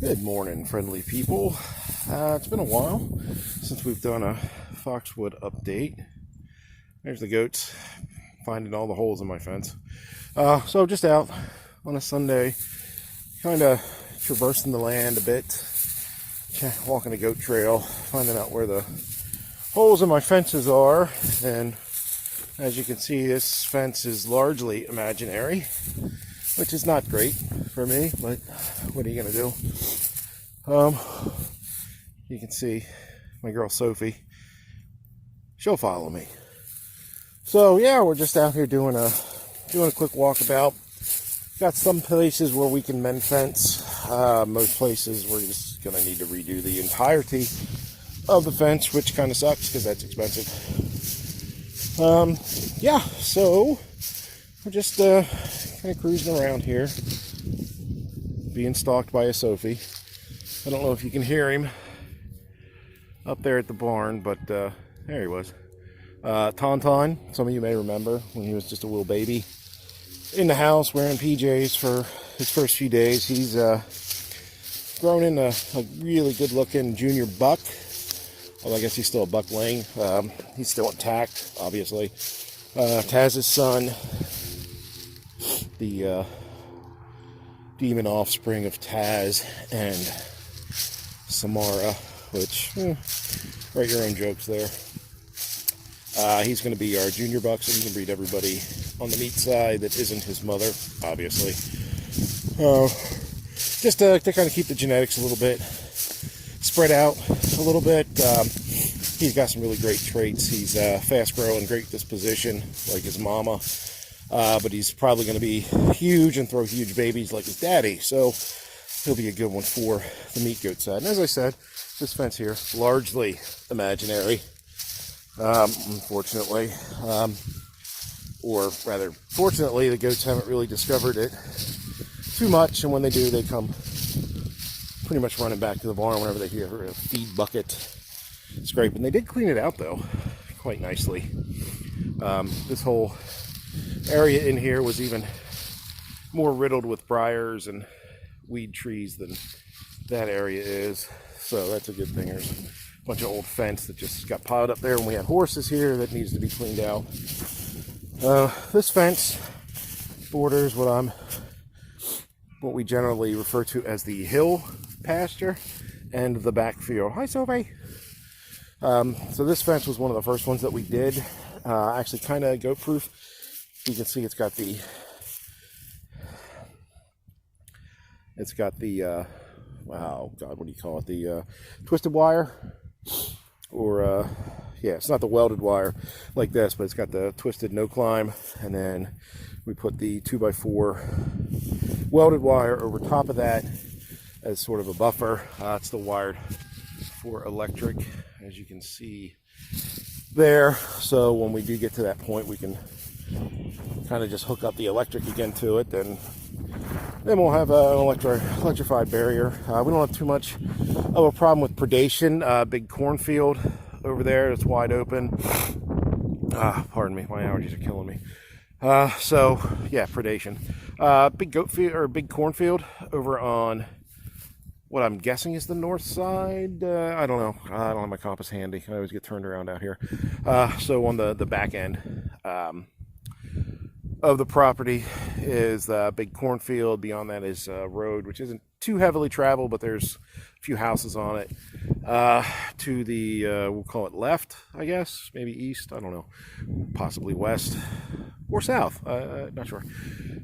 Good morning, friendly people. It's been a while since we've done a Foxwood update. There's the goats finding all the holes in my fence. So just out on a Sunday, kind of traversing the land a bit, walking a goat trail, finding out where the holes in my fences are. And as you can see, this fence is largely imaginary, which is not great for me, but what are you going to do? You can see my girl Sophie. She'll follow me. So yeah, we're just out here doing a quick walkabout. Got some places where we can mend fence. Most places we're just going to need to redo the entirety of the fence, which kind of sucks because that's expensive. Yeah, so we're just kind of cruising around here, being stalked by a Sophie. I don't know if you can hear him up there at the barn, but there he was. Taun, some of you may remember when he was just a little baby in the house wearing PJs for his first few days. He's grown into a really good looking junior buck. Well, I guess he's still a buckling. He's still intact, obviously. Taz's son, the demon offspring of Taz and Samara, which, write your own jokes there. He's going to be our junior buck, so he can breed everybody on the meat side that isn't his mother, obviously. Just to kind of keep the genetics a little bit spread out a little bit. He's got some really great traits. He's fast growing, great disposition, like his mama. But he's probably going to be huge and throw huge babies like his daddy. So he'll be a good one for the meat goat side. And as I said, this fence here, largely imaginary, unfortunately. Or rather, fortunately, the goats haven't really discovered it too much. And when they do, they come pretty much running back to the barn whenever they hear a feed bucket scrape. And they did clean it out, though, quite nicely. This whole area in here was even more riddled with briars and weed trees than that area is, so that's a good thing. There's a bunch of old fence that just got piled up there when we had horses here that needs to be cleaned out. This fence borders what we generally refer to as the hill pasture and the backfield. Hi, Sophie. So this fence was one of the first ones that we did, actually kind of goat proof. You can see it's got the wow, God, what do you call it? The twisted wire, or yeah, it's not the welded wire like this, but it's got the twisted no climb, and then we put the 2x4 welded wire over top of that as sort of a buffer. It's still wired for electric, as you can see there. So when we do get to that point, we can kind of just hook up the electric again to it, then we'll have an electrified barrier. We don't have too much of a problem with predation. Big cornfield over there that's wide open. Pardon me, my allergies are killing me. So yeah, predation. Big goat field, or big cornfield over on what I'm guessing is the north side. I don't know. I don't have my compass handy. I always get turned around out here. So on the back end of the property is a big cornfield. Beyond that is a road, which isn't too heavily traveled, but there's a few houses on it. To the, we'll call it left, I guess, maybe east, I don't know, possibly west or south, not sure.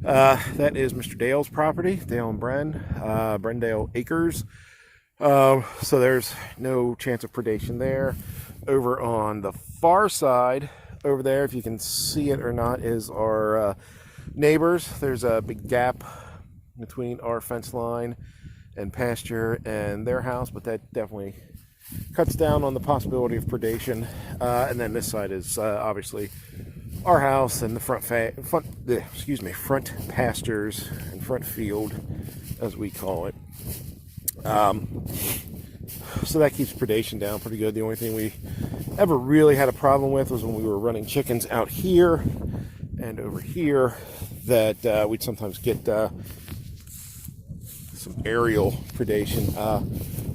That is Mr. Dale's property, Dale and Brendale Acres. So there's no chance of predation there. Over on the far side, over there, if you can see it or not, is our neighbors. There's a big gap between our fence line and pasture and their house, but that definitely cuts down on the possibility of predation. And then this side is obviously our house and the front pastures and front field, as we call it. So that keeps predation down pretty good. The only thing we ever really had a problem with was when we were running chickens out here and over here, that we'd sometimes get some aerial predation.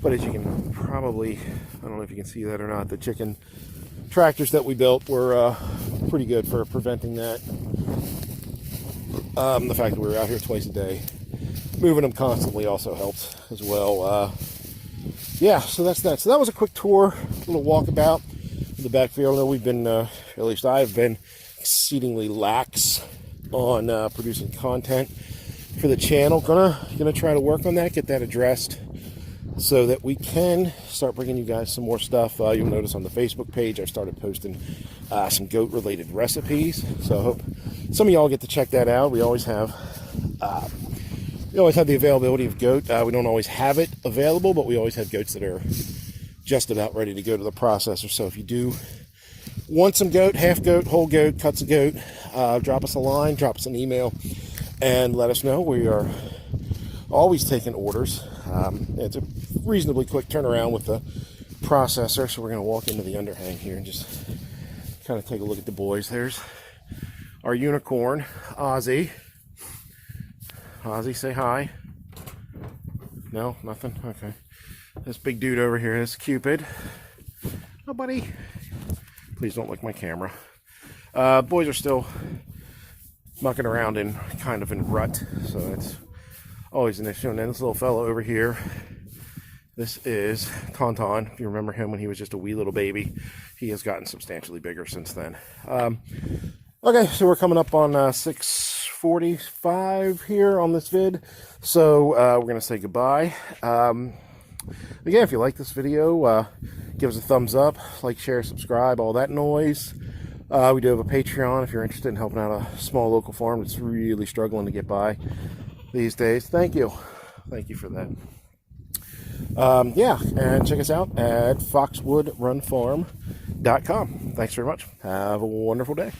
But as you can probably, I don't know if you can see that or not, the chicken tractors that we built were pretty good for preventing that. The fact that we were out here twice a day, moving them constantly, also helped as well. Yeah, so that's that. So that was a quick tour, a little walkabout in the backfield. I know we've been, at least I've been exceedingly lax on producing content for the channel. Gonna try to work on that, get that addressed, so that we can start bringing you guys some more stuff. You'll notice on the Facebook page I started posting some goat related recipes, so I hope some of y'all get to check that out. We always have the availability of goat. We don't always have it available, but we always have goats that are just about ready to go to the processor. So if you do want some goat, half goat, whole goat, cuts of goat, drop us a line, drop us an email, and let us know. We are always taking orders. It's a reasonably quick turnaround with the processor, so we're going to walk into the underhang here and just kind of take a look at the boys. There's our unicorn, Ozzy. Ozzy, say hi. No, nothing? Okay. This big dude over here is Cupid. Oh, buddy. Please don't lick my camera. Boys are still mucking around in kind of in rut, so it's always an issue. And then this little fellow over here, this is Taun. If you remember him when he was just a wee little baby, he has gotten substantially bigger since then. Okay, so we're coming up on 6:45 here on this vid, so we're going to say goodbye. Again, if you like this video, give us a thumbs up, like, share, subscribe, all that noise. We do have a Patreon if you're interested in helping out a small local farm that's really struggling to get by these days. Thank you for that. Yeah, and check us out at foxwoodrunfarm.com. Thanks very much. Have a wonderful day.